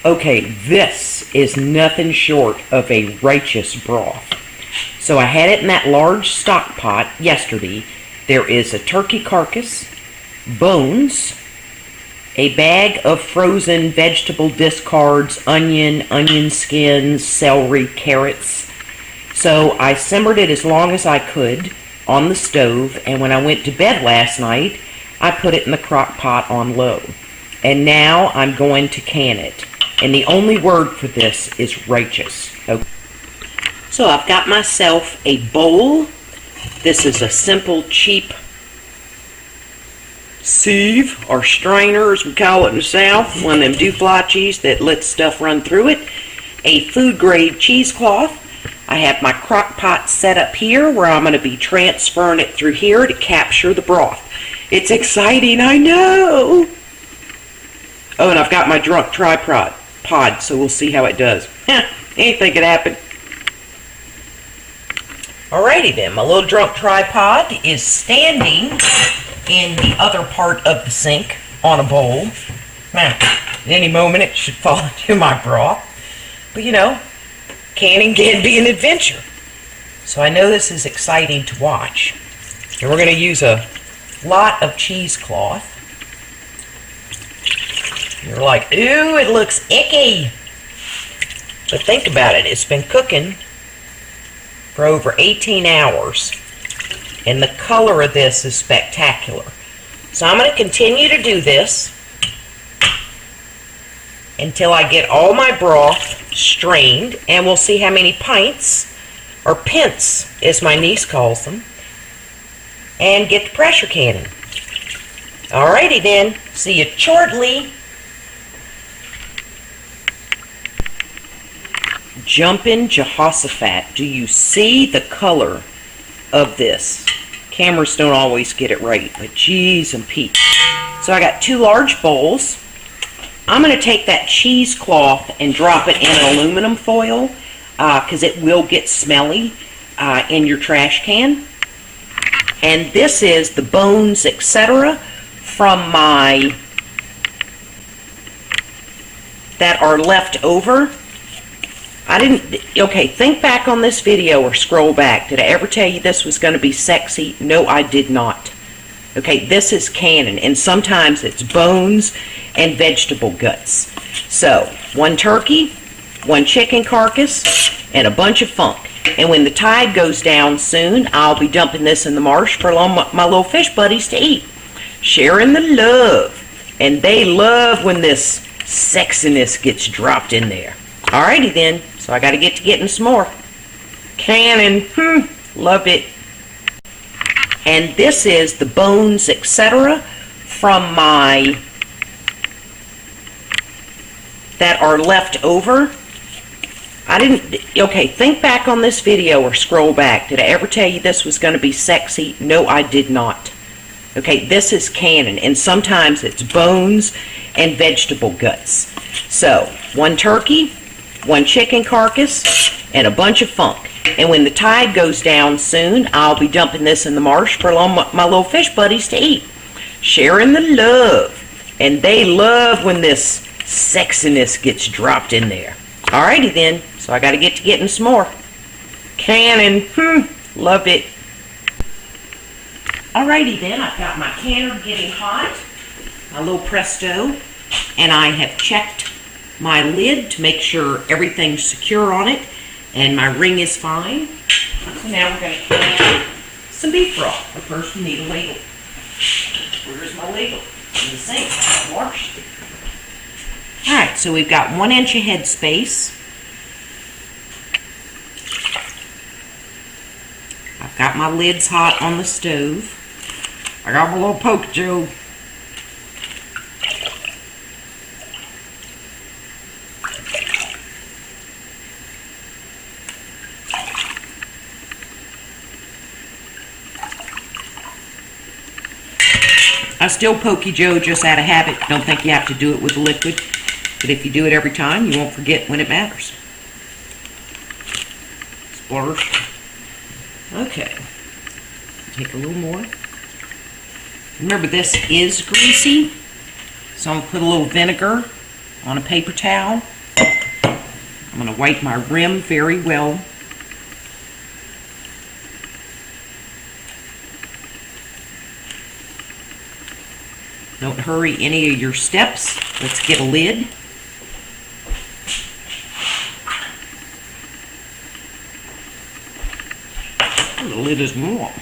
Okay, this is nothing short of a righteous broth. So I had it in that large stock pot yesterday. There is a turkey carcass, bones, a bag of frozen vegetable discards, onion skins, celery, carrots. So I simmered it as long as I could on the stove, and when I went to bed last night, I put it in the crock pot on low. And now I'm going to can it. And the only word for this is righteous. Okay. So I've got myself a bowl. This is a simple, cheap sieve or strainer, as we call it in the South. One of them do-fly cheese that lets stuff run through it. A food-grade cheesecloth. I have my crock pot set up here where I'm going to be transferring it through here to capture the broth. It's exciting, I know! Oh, and I've got my drunk tripod, so we'll see how it does. Anything could happen. Alrighty then, my little drunk tripod is standing in the other part of the sink on a bowl. Now, at any moment it should fall into my broth. But you know, canning can be an adventure. So I know this is exciting to watch. And we're going to use a lot of cheesecloth. You're like, ooh, it looks icky. But think about it. It's been cooking for over 18 hours. And the color of this is spectacular. So I'm going to continue to do this until I get all my broth strained. And we'll see how many pints, or pints as my niece calls them, and get the pressure canning. Alrighty then. See you shortly. Jumpin' Jehoshaphat, do you see the color of this? Cameras don't always get it right, but geez and Pete. So I got 2 large bowls. I'm going to take that cheesecloth and drop it in aluminum foil because it will get smelly in your trash can. And this is the bones, etc. from my that are left over. Okay, think back on this video or scroll back. Did I ever tell you this was going to be sexy? No, I did not. Okay, this is canning, and sometimes it's bones and vegetable guts. So, 1 turkey, 1 chicken carcass, and a bunch of funk. And when the tide goes down soon, I'll be dumping this in the marsh for my little fish buddies to eat. Sharing the love. And they love when this sexiness gets dropped in there. Alrighty then, so I got to get to getting some more. Canning, love it. And this is the bones, etc. from my that are left over. Okay, think back on this video or scroll back. Did I ever tell you this was going to be sexy? No, I did not. Okay, this is canning, and sometimes it's bones and vegetable guts. So, 1 turkey, 1 chicken carcass, and a bunch of funk. And when the tide goes down soon, I'll be dumping this in the marsh for my little fish buddies to eat. Sharing the love. And they love when this sexiness gets dropped in there. Alrighty then, so I got to get to getting some more. Canning, love it. Alrighty then, I've got my canner getting hot, my little Presto, and I have checked my lid to make sure everything's secure on it, and my ring is fine. So now we're going to can some beef broth. But first we need a ladle. Where's my ladle? In the sink. I washed it. Alright, so we've got 1 inch of head space. I've got my lids hot on the stove. I got my little poke Joe. I still Pokey Joe just out of habit. Don't think you have to do it with a liquid. But if you do it every time, you won't forget when it matters. Splurge. Okay. Take a little more. Remember, this is greasy. So I'm going to put a little vinegar on a paper towel. I'm going to wipe my rim very well. Don't hurry any of your steps. Let's get a lid. Oh, the lid is warm.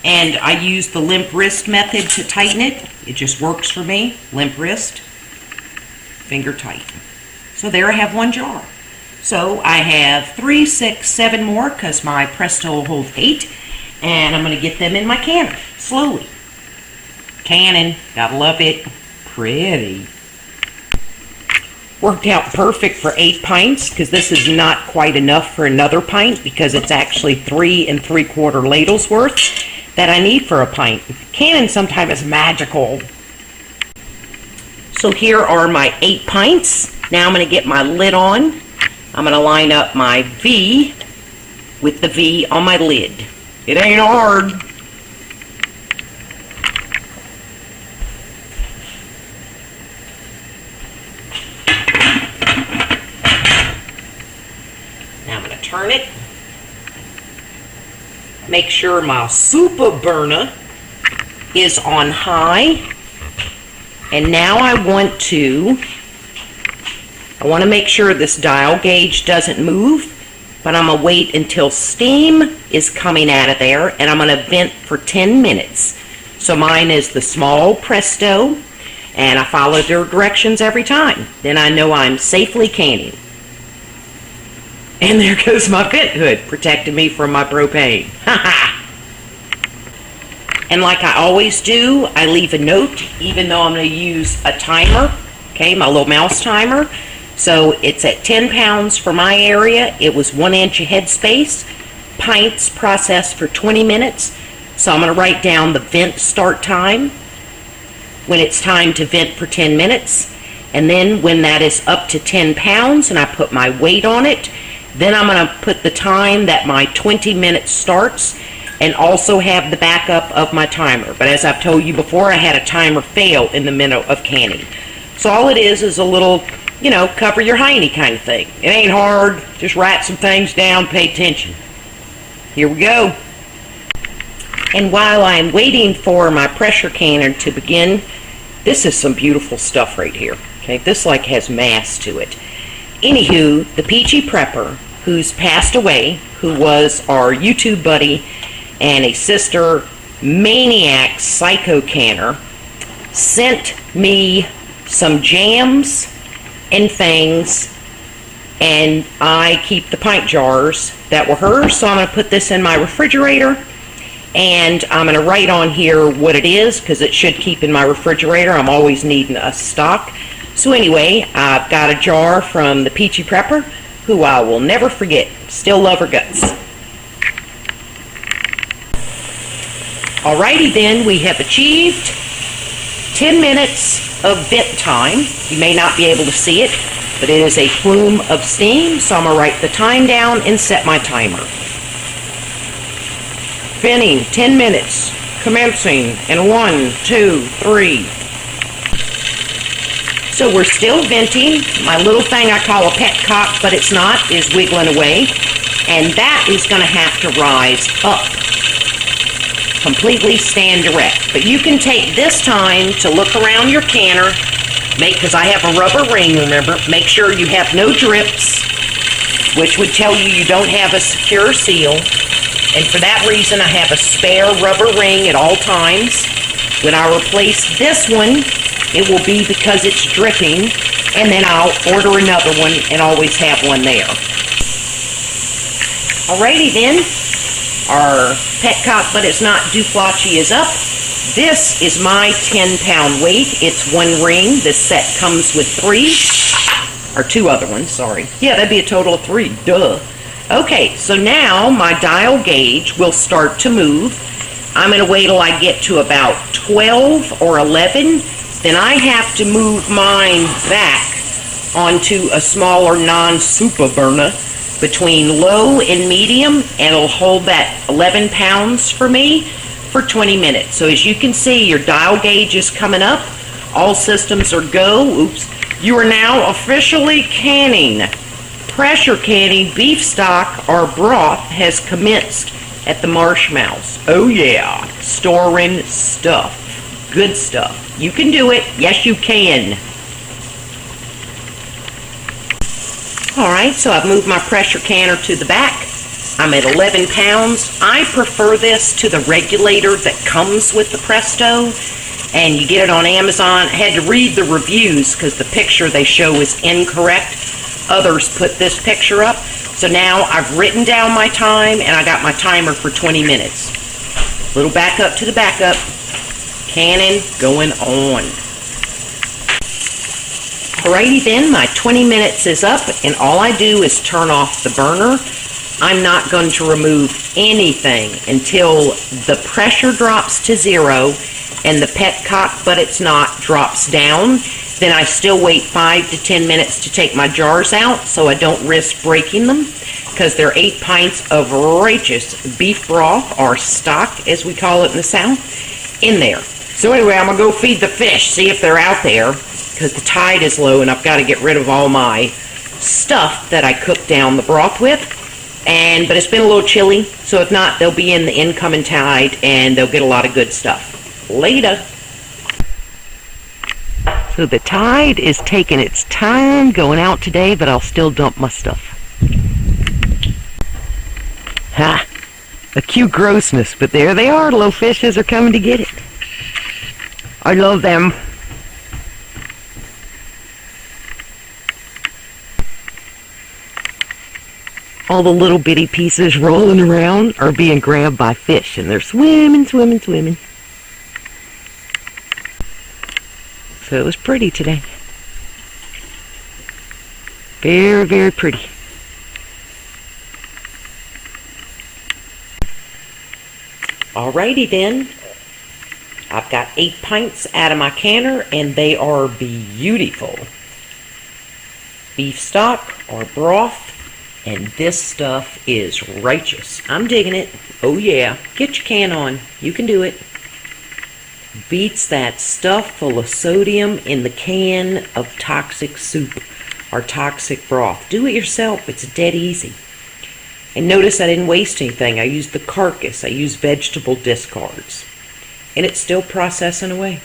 And I use the limp wrist method to tighten it. It just works for me. Limp wrist, finger tight. So there I have one jar. So I have 3, 6, 7 more because my Presto will hold 8. And I'm going to get them in my canner slowly. Cannon, gotta love it. Pretty. Worked out perfect for 8 pints because this is not quite enough for another pint because it's actually 3 3/4 ladles worth that I need for a pint. Cannon sometimes is magical. So here are my 8 pints. Now I'm going to get my lid on. I'm going to line up my V with the V on my lid. It ain't hard. Turn it. Make sure my super burner is on high. And now I want to make sure this dial gauge doesn't move, but I'm going to wait until steam is coming out of there, and I'm going to vent for 10 minutes. So mine is the small Presto, and I follow their directions every time. Then I know I'm safely canning. And there goes my vent hood, protecting me from my propane. And like I always do, I leave a note, even though I'm going to use a timer, okay, my little mouse timer. So it's at 10 pounds for my area. It was 1 inch of headspace. Pints processed for 20 minutes. So I'm going to write down the vent start time, when it's time to vent for 10 minutes. And then when that is up to 10 pounds and I put my weight on it, then I'm going to put the time that my 20 minutes starts and also have the backup of my timer. But as I've told you before, I had a timer fail in the middle of canning. So all it is a little, you know, cover your hiney kind of thing. It ain't hard. Just write some things down, pay attention. Here we go. And while I'm waiting for my pressure canner to begin, this is some beautiful stuff right here. Okay, this like has mass to it. Anywho, the Peachy Prepper, who's passed away, who was our YouTube buddy and a sister maniac psycho canner, sent me some jams and things, and I keep the pint jars that were hers, so I'm going to put this in my refrigerator, and I'm going to write on here what it is, because it should keep in my refrigerator. I'm always needing a stock. So anyway, I've got a jar from the Peachy Prepper, who I will never forget. Still love her guts. Alrighty then, we have achieved 10 minutes of vent time. You may not be able to see it, but it is a plume of steam, so I'm going to write the time down and set my timer. Venting, 10 minutes, commencing in 1, 2, 3. So we're still venting. My little thing I call a petcock, but it's not, is wiggling away. And that is going to have to rise up. Completely stand erect. But you can take this time to look around your canner. Because I have a rubber ring, remember. Make sure you have no drips, which would tell you you don't have a secure seal. And for that reason, I have a spare rubber ring at all times. When I replace this one, it will be because it's dripping, and then I'll order another one and always have one there. Alrighty then, our petcock, but it's not douflachi is up. This is my 10-pound weight. It's 1 ring. This set comes with 3, or 2 other ones, sorry. Yeah, that'd be a total of 3, duh. Okay, so now my dial gauge will start to move. I'm going to wait till I get to about 12 or 11. Then I have to move mine back onto a smaller non-super burner between low and medium, and it'll hold that 11 pounds for me for 20 minutes. So as you can see, your dial gauge is coming up. All systems are go. Oops. You are now officially canning. Pressure canning beef stock or broth has commenced at the Marshmallows. Oh yeah, storing stuff. Good stuff. You can do it. Yes, you can. Alright, so I've moved my pressure canner to the back. I'm at 11 pounds. I prefer this to the regulator that comes with the Presto, and you get it on Amazon. I had to read the reviews because the picture they show is incorrect. Others put this picture up. So now I've written down my time, and I got my timer for 20 minutes. Little back up to the backup. Canning going on. Alrighty then, my 20 minutes is up, and all I do is turn off the burner. I'm not going to remove anything until the pressure drops to 0 and the petcock, but it's not, drops down. Then I still wait 5 to 10 minutes to take my jars out so I don't risk breaking them, because they're 8 pints of righteous beef broth, or stock as we call it in the South, in there. So anyway, I'm going to go feed the fish, see if they're out there, because the tide is low and I've got to get rid of all my stuff that I cooked down the broth with. But it's been a little chilly, so if not, they'll be in the incoming tide and they'll get a lot of good stuff. Later. So the tide is taking its time going out today, but I'll still dump my stuff. Ha! A cute grossness, but there they are. Little fishes are coming to get it. I love them. All the little bitty pieces rolling around are being grabbed by fish, and they're swimming, swimming, swimming. So it was pretty today. Very, very pretty. Alrighty then. I've got 8 pints out of my canner, and they are beautiful. Beef stock or broth. And this stuff is righteous. I'm digging it. Oh yeah. Get your can on. You can do it. Beats that stuff full of sodium in the can of toxic soup or toxic broth. Do it yourself. It's dead easy. And notice I didn't waste anything. I used the carcass. I used vegetable discards. And it's still processing away.